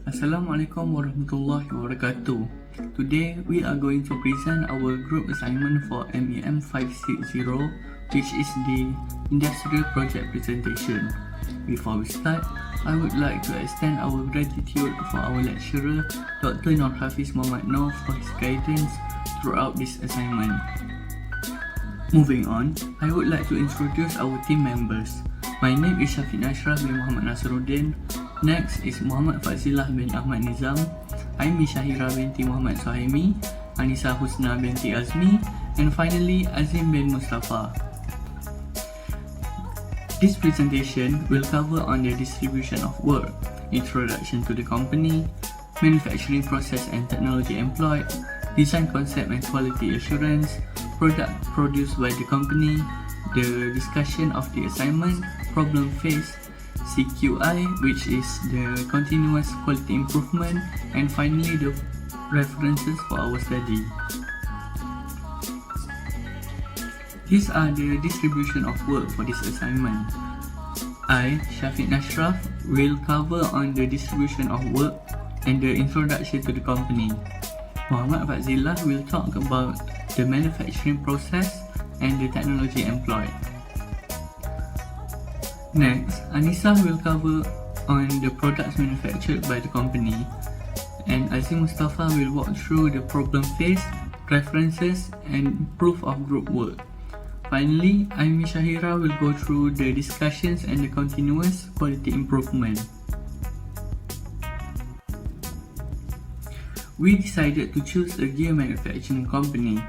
Assalamualaikum warahmatullahi wabarakatuh. Today we are going to present our group assignment for MEM560, which is the industrial project presentation. Before we start, I would like to extend our gratitude for our lecturer, Dr. Nur Hafiz Muhammad Noor, for his guidance throughout this assignment. Moving on, I would like to introduce our team members. My name is Syafiq Nashraf bin Muhammad Nasruddin. Next is Muhammad Fazilah bin Ahmad Nizam, Aimi Shahira binti Muhammad Suhaimi, Anissa Husna binti Azmi, and finally Azim bin Mustafa. This presentation will cover on the distribution of work, introduction to the company, manufacturing process and technology employed, design concept and quality assurance, product produced by the company, the discussion of the assignment, problem faced, CQI, which is the continuous quality improvement, and finally the references for our study. These are the distribution of work for this assignment. I, Syafiq Nashraf, will cover on the distribution of work and the introduction to the company. Muhammad Fazilah will talk about the manufacturing process and the technology employed. Next, Anissa will cover on the products manufactured by the company, and Azim Mustafa will walk through the problem faced, references, and proof of group work. Finally, Aimi Shahira will go through the discussions and the continuous quality improvement. We decided to choose a gear manufacturing company.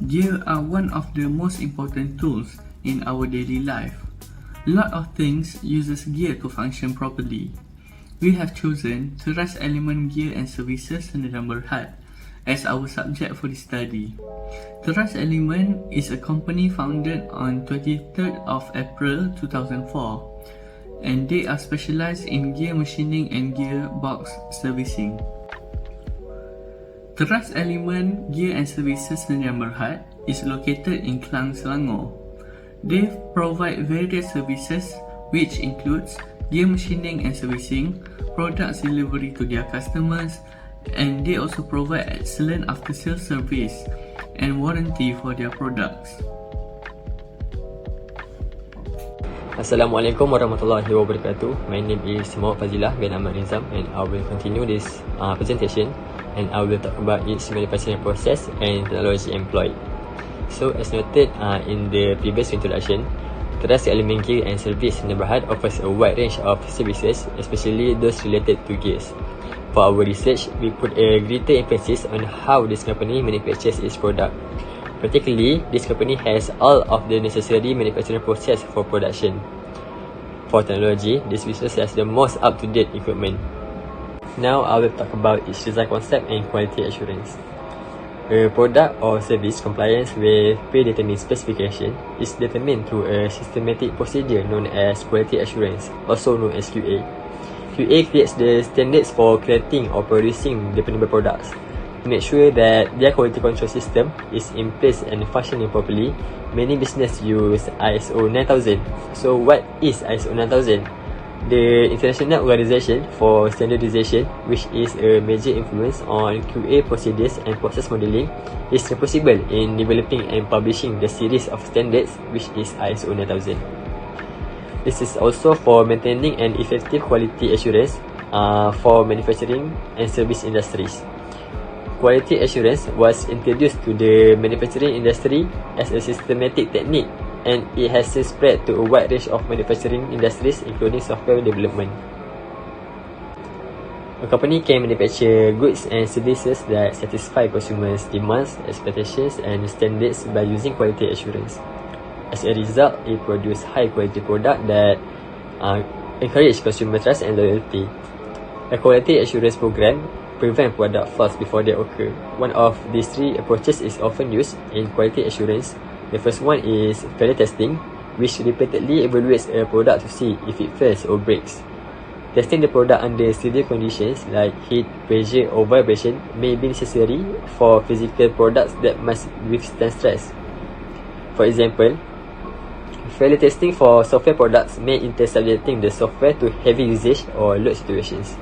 Gear are one of the most important tools in our daily life. A lot of things uses gear to function properly. We have chosen Thrust Element Gear and Services Sdn Bhd as our subject for this study. Thrust Element is a company founded on 23rd of April 2004, and they are specialized in gear machining and gearbox servicing. Thrust Element Gear and Services Sdn Bhd is located in Klang, Selangor. They provide various services which includes gear machining and servicing, products delivery to their customers, and they also provide excellent after-sales service and warranty for their products. Assalamualaikum warahmatullahi wabarakatuh. My name is Muhammad Fazilah bin Ahmad Nizam, and I will continue this presentation, and I will talk about its manufacturing process and technology employed. So, as noted in the previous introduction, Thrust Element Gear and Service Sdn Bhd offers a wide range of services, especially those related to gears. For our research, we put a greater emphasis on how this company manufactures its product. Particularly, this company has all of the necessary manufacturing process for production. For technology, this business has the most up-to-date equipment. Now, I will talk about its design concept and quality assurance. A product or service compliance with predetermined specification is determined through a systematic procedure known as quality assurance, also known as QA. QA creates the standards for creating or producing dependable products. To make sure that their quality control system is in place and functioning properly, many businesses use ISO 9000. So what is ISO 9000? The International Organization for Standardization, which is a major influence on QA procedures and process modeling, is responsible in developing and publishing the series of standards, which is ISO 9000. This is also for maintaining an effective quality assurance for manufacturing and service industries. Quality assurance was introduced to the manufacturing industry as a systematic technique, and it has since spread to a wide range of manufacturing industries, including software development. A company can manufacture goods and services that satisfy consumers' demands, expectations, and standards by using quality assurance. As a result, it produces high-quality products that encourage consumer trust and loyalty. A quality assurance program prevents product flaws before they occur. One of these three approaches is often used in quality assurance. The first one is failure testing, which repeatedly evaluates a product to see if it fails or breaks. Testing the product under severe conditions like heat, pressure, or vibration may be necessary for physical products that must withstand stress. For example, failure testing for software products may entail subjecting the software to heavy usage or load situations.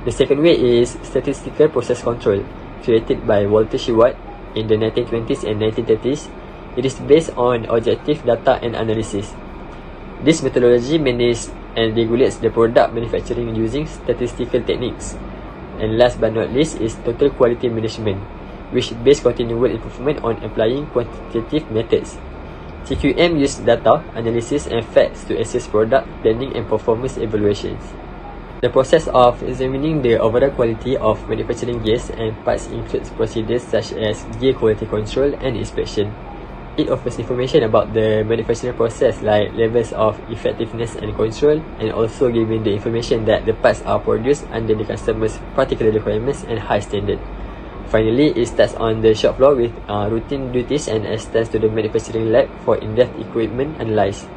The second way is statistical process control, created by Walter Shewhart in the 1920s and 1930s. It is based on objective data and analysis. This methodology manages and regulates the product manufacturing using statistical techniques. And last but not least is total quality management, which base continual improvement on applying quantitative methods. TQM uses data, analysis and facts to assess product planning and performance evaluations. The process of examining the overall quality of manufacturing gears and parts includes procedures such as gear quality control and inspection. It offers information about the manufacturing process like levels of effectiveness and control, and also giving the information that the parts are produced under the customer's particular requirements and high standard. Finally, it starts on the shop floor with routine duties and extends to the manufacturing lab for in-depth equipment analysis.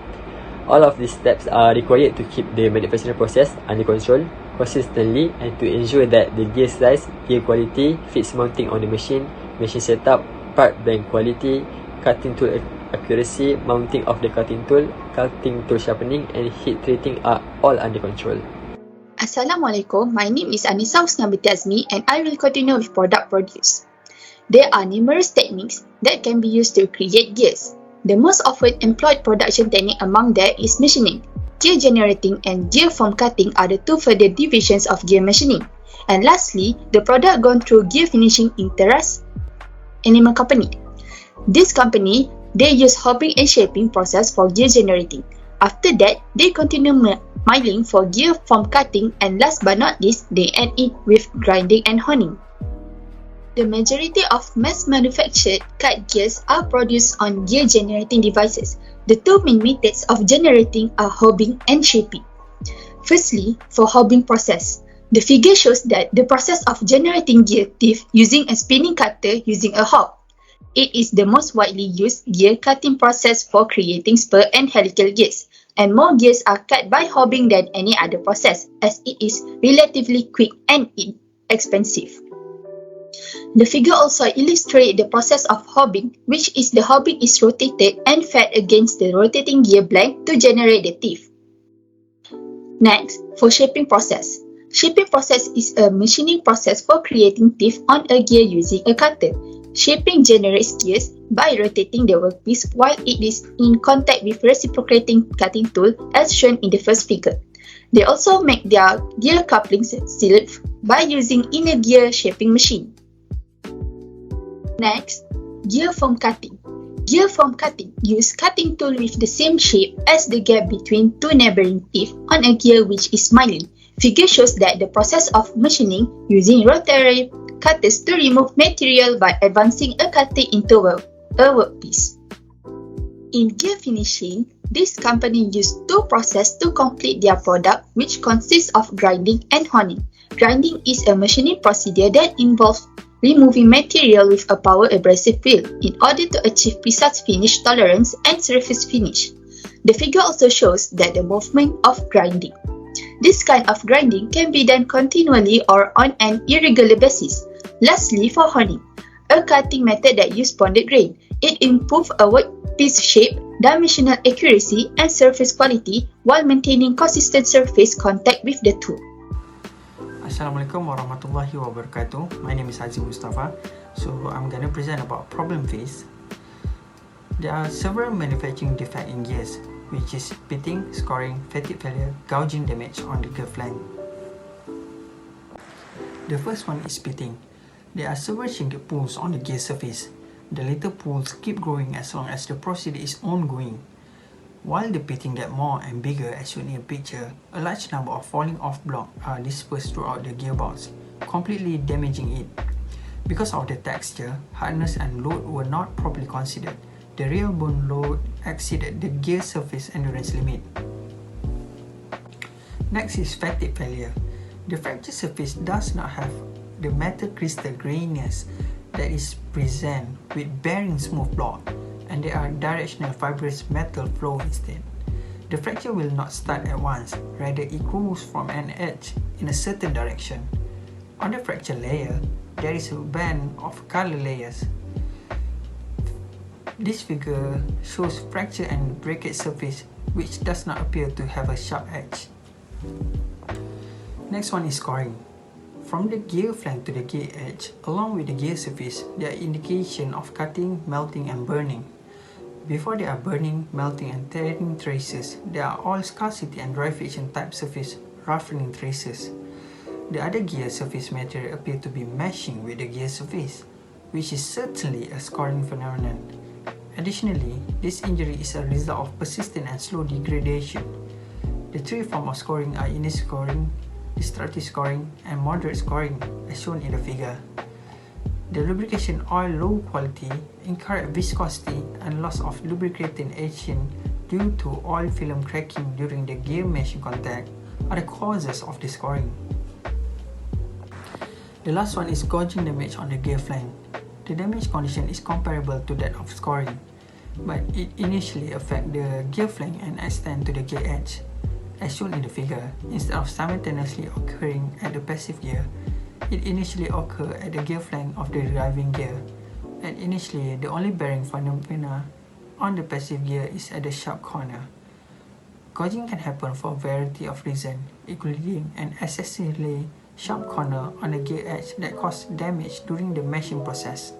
All of these steps are required to keep the manufacturing process under control consistently and to ensure that the gear size, gear quality, fits mounting on the machine setup, part blank quality, cutting tool accuracy, mounting of the cutting tool sharpening and heat treating are all under control. Assalamualaikum, my name is Anissa Husna binti Azmi and I will continue with product produce. There are numerous techniques that can be used to create gears. The most often employed production technique among them is machining. Gear generating and gear form cutting are the two further divisions of gear machining. And lastly, the product gone through gear finishing in Teras Animal Company. This company, they use hobbing and shaping process for gear generating. After that, they continue milling for gear form cutting, and last but not least, they end it with grinding and honing. The majority of mass-manufactured cut gears are produced on gear generating devices. The two main methods of generating are hobbing and shaping. Firstly, for hobbing process, the figure shows that the process of generating gear teeth using a spinning cutter using a hob. It is the most widely used gear cutting process for creating spur and helical gears, and more gears are cut by hobbing than any other process, as it is relatively quick and inexpensive. The figure also illustrates the process of hobbing, which is the hobbing is rotated and fed against the rotating gear blank to generate the teeth. Next, for shaping process. Shaping process is a machining process for creating teeth on a gear using a cutter. Shaping generates gears by rotating the workpiece while it is in contact with reciprocating cutting tool as shown in the first figure. They also make their gear couplings sealed by using inner gear shaping machine. Next, gear form cutting. Gear form cutting use cutting tool with the same shape as the gap between two neighboring teeth on a gear which is milling. Figure shows that the process of machining using rotary cutters to remove material by advancing a cutter into a workpiece. In gear finishing, this company used two processes to complete their product, which consists of grinding and honing. Grinding is a machining procedure that involves removing material with a power abrasive wheel in order to achieve precise finish tolerance and surface finish. The figure also shows that the movement of grinding. This kind of grinding can be done continually or on an irregular basis. Lastly, for honing, a cutting method that uses bonded grain. It improves a workpiece shape, dimensional accuracy, and surface quality while maintaining consistent surface contact with the tool. Assalamualaikum warahmatullahi wabarakatuh. My name is Haji Mustafa. So I'm gonna present about problem phase. There are several manufacturing defects in gears, which is pitting, scoring, fatigue failure, gouging damage on the curve line. The first one is pitting. There are several shrinkage pools on the gear surface. The later pools keep growing as long as the procedure is ongoing. While the pitting get more and bigger as shown in the picture, a large number of falling off blocks are dispersed throughout the gearbox, completely damaging it. Because of the texture, hardness and load were not properly considered. The real bone load exceeded the gear surface endurance limit. Next is fatigue failure. The fracture surface does not have the metal crystal graininess that is present with bearing smooth block, and there are directional fibrous metal flow instead. The fracture will not start at once, rather it goes from an edge in a certain direction. On the fracture layer, there is a band of color layers. This figure shows fracture and breakage surface which does not appear to have a sharp edge. Next one is scoring. From the gear flank to the gear edge, along with the gear surface, there are indications of cutting, melting and burning. Before there are burning, melting and tearing traces, there are all scarcity and dry friction type surface roughening traces. The other gear surface material appear to be meshing with the gear surface, which is certainly a scoring phenomenon. Additionally, this injury is a result of persistent and slow degradation. The three forms of scoring are initial scoring, destructive scoring, and moderate scoring, as shown in the figure. The lubrication oil low quality, incorrect viscosity, and loss of lubricating agent due to oil film cracking during the gear meshing contact are the causes of the scoring. The last one is gouging damage on the gear flank. The damage condition is comparable to that of scoring, but it initially affects the gear flank and extends to the gear edge, as shown in the figure. Instead of simultaneously occurring at the passive gear, it initially occurs at the gear flank of the driving gear, and initially the only bearing phenomena on the passive gear is at the sharp corner. Gouging can happen for a variety of reasons, including an excessively sharp corner on the gear edge that causes damage during the meshing process.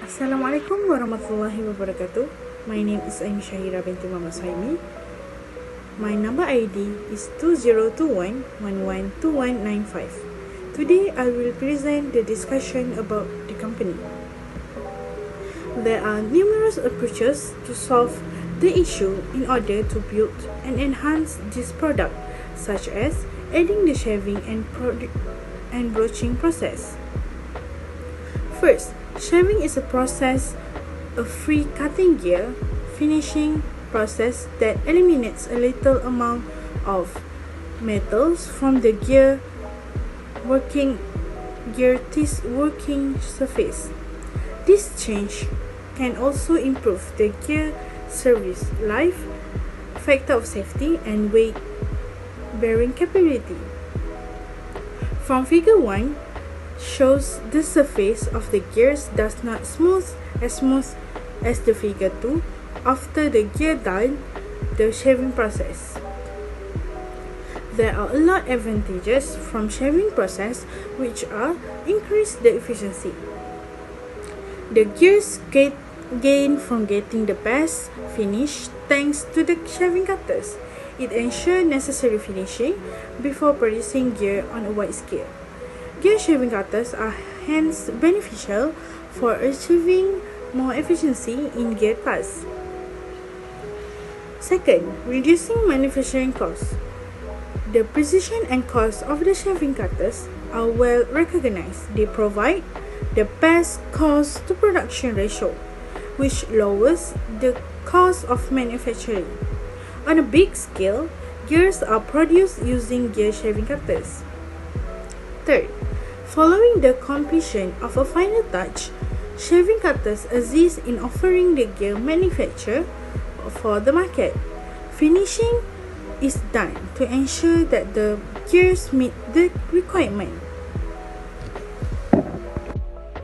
Assalamualaikum warahmatullahi wabarakatuh. My name is Aim Shahira binti Muhammad Saimi. My number ID is 2021112195. Today I will present the discussion about the company. There are numerous approaches to solve the issue in order to build and enhance this product, such as adding the shaving and broaching process. First, shaving is a process of free cutting gear finishing process that eliminates a little amount of metals from the gear teeth working surface. This change can also improve the gear service life, factor of safety, and weight bearing capability. From figure 1 shows the surface of the gears does not smooth as the figure 2 after the gear done the shaving process. There are a lot of advantages from shaving process, which are increase the efficiency. The gears gain from getting the best finish thanks to the shaving cutters. It ensures necessary finishing before producing gear on a wide scale. Gear shaving cutters are hence beneficial for achieving more efficiency in gear cuts. Second, reducing manufacturing costs. The precision and cost of the shaving cutters are well recognized. They provide the best cost to production ratio, which lowers the cost of manufacturing. On a big scale, gears are produced using gear shaving cutters. Third, following the completion of a final touch, shaving cutters assist in offering the gear manufacture for the market. Finishing is done to ensure that the gears meet the requirement.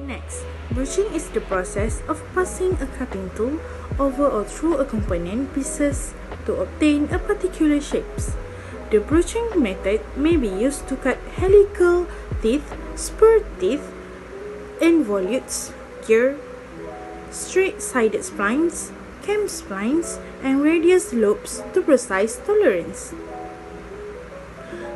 Next, broaching is the process of passing a cutting tool over or through a component pieces to obtain a particular shapes. The broaching method may be used to cut helical teeth, spur teeth, involutes, gear, straight-sided splines, cam splines, and radius lobes to precise tolerance.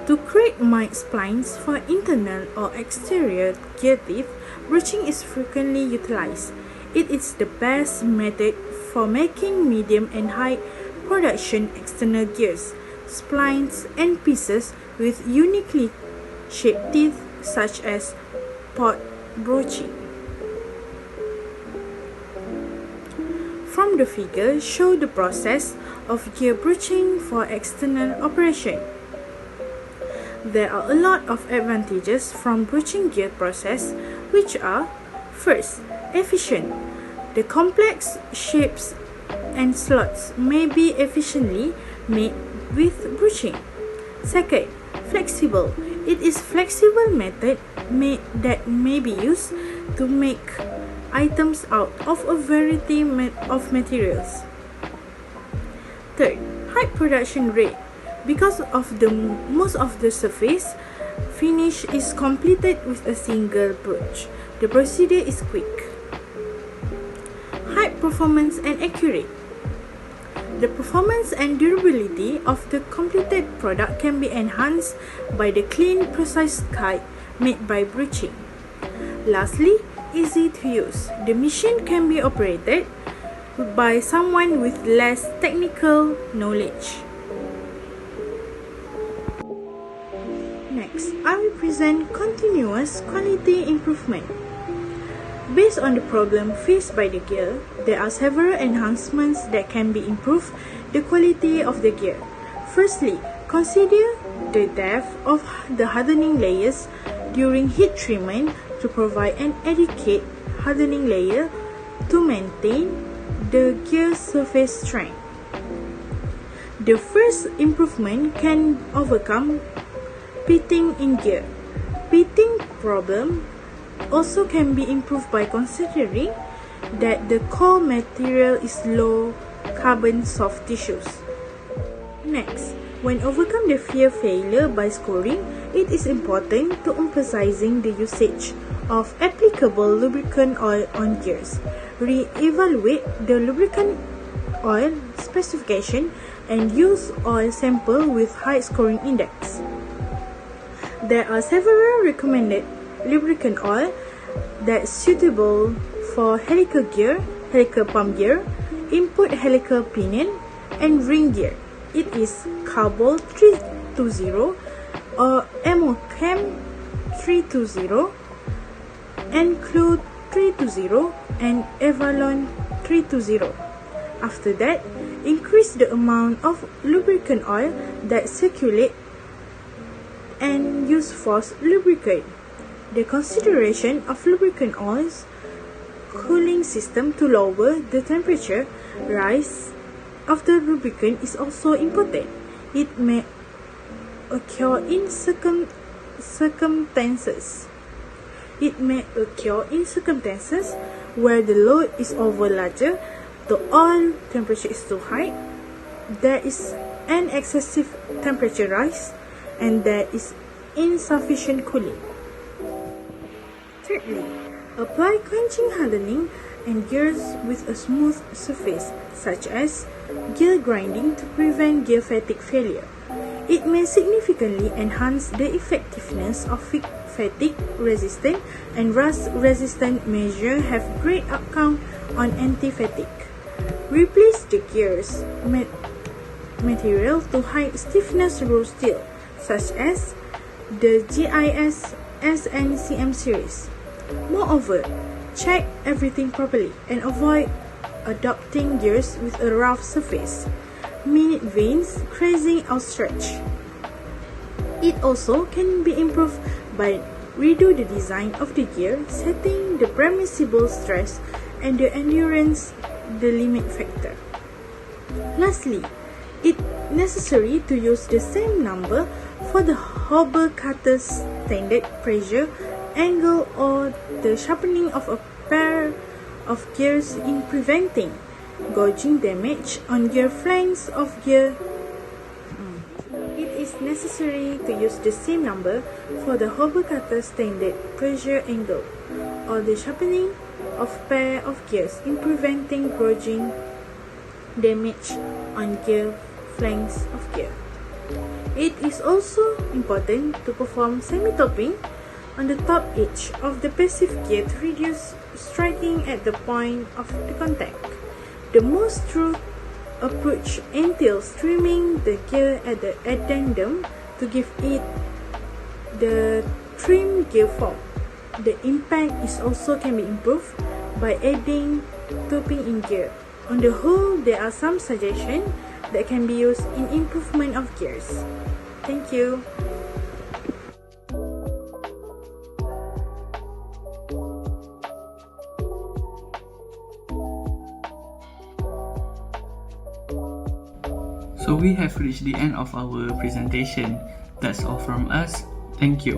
To create mild splines for internal or exterior gear teeth, broaching is frequently utilized. It is the best method for making medium and high production external gears, splines, and pieces with uniquely shaped teeth such as pot broaching. From the figure show the process of gear broaching for external operation. There are a lot of advantages from broaching gear process, which are: first, efficient. The complex shapes and slots may be efficiently made with broaching. Second, flexible. It is flexible method that may be used to make items out of a variety of materials. Third, high production rate. Because of the most of the surface finish is completed with a single approach. The procedure is quick. High performance and accurate. The performance and durability of the completed product can be enhanced by the clean, precise cut made by brushing. Lastly, easy to use. The machine can be operated by someone with less technical knowledge. Next, I will present continuous quality improvement. Based on the problem faced by the gear, there are several enhancements that can be improved the quality of the gear. Firstly, consider the depth of the hardening layers during heat treatment to provide an adequate hardening layer to maintain the gear surface strength. The first improvement can overcome pitting in gear. Pitting problem also can be improved by considering that the core material is low carbon soft tissues. Next, when overcome the fear failure by scoring, it is important to emphasizing the usage of applicable lubricant oil on gears. Re-evaluate the lubricant oil specification and use oil sample with high scoring index. There are several recommended lubricant oil that's suitable for helical gear, helical pump gear, input helical pinion, and ring gear. It is Carbol 320 or MEM560, Enclude 320, and Avalon 320. After that, increase the amount of lubricant oil that circulate and use forced lubricant. The consideration of lubricant oil's cooling system to lower the temperature rise of the lubricant is also important. It may occur in circumstances. Where the load is over larger, the oil temperature is too high, there is an excessive temperature rise, and there is insufficient cooling. Thirdly, apply quenching hardening and gears with a smooth surface, such as gear grinding to prevent gear fatigue failure. It may significantly enhance the effectiveness of fatigue resistant and rust resistant measures have great outcome on anti-fatigue. Replace the gears material to high stiffness raw steel, such as the GIS SNCM series. Moreover, check everything properly and avoid adopting gears with a rough surface, minute vanes, crazing outstretch. It also can be improved by redo the design of the gear, setting the permissible stress and the endurance the limit factor. Lastly, it's necessary to use the same number for the hobble cutter's standard pressure angle or the sharpening of a pair of gears in preventing gouging damage on gear flanks of gear. It is necessary to use the same number for the hobble cutter standard pressure angle or the sharpening of pair of gears in preventing gouging damage on gear flanks of gear. It is also important to perform semi-topping on the top edge of the passive gear to reduce striking at the point of the contact. The most true approach entails trimming the gear at the addendum to give it the trim gear form. The impact is also can be improved by adding topping in gear. On the whole, there are some suggestions that can be used in improvement of gears. Thank you. So we have reached the end of our presentation. That's all from us. Thank you.